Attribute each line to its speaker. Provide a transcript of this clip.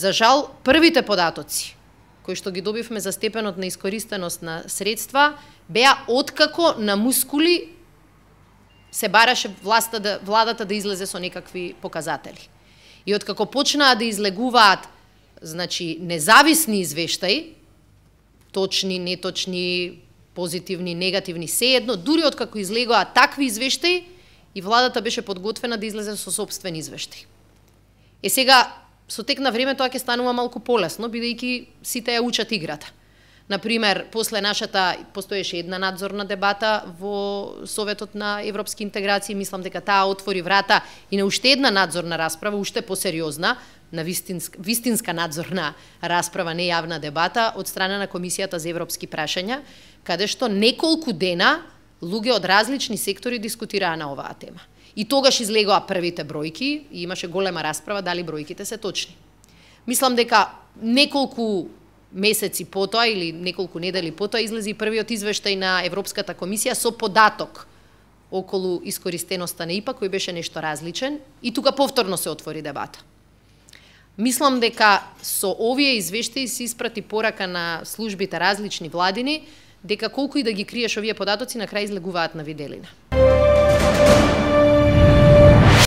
Speaker 1: За жал, првите податоци кои што ги добивме за степенот на искористеност на средства беа откако на мускули се бараше владата да излезе со некакви показатели. И откако почнаа да излегуваат, значи, независни извештаи, точни, неточни, позитивни, негативни, сеедно, дури откако излегуваат такви извештаи, и владата беше подготвена да излезе со сопствени извештаи. Сега, со тек на време тоа ќе станува малку полесно, бидејќи сите ја учат играта. Например, после нашата постоеше една надзорна дебата во Советот на европски интеграции, мислам дека таа отвори врата и на уште една надзорна расправа, уште посериозна, на вистинска надзорна расправа, не јавна дебата, од страна на Комисијата за европски прашања, каде што неколку дена луѓе од различни сектори дискутираа на оваа тема. И тогаш излегоа првите бројки и имаше голема расправа дали бројките се точни. Мислам дека неколку месеци потоа или неколку недели потоа излезе првиот извештај на Европската комисија со податок околу искористеноста на ИПА, кој беше нешто различен, и тука повторно се отвори дебата. Мислам дека со овие извештаи се испрати порака на службите различни владини, дека колку и да ги криеш овие податоци, на крај излегуваат на виделина.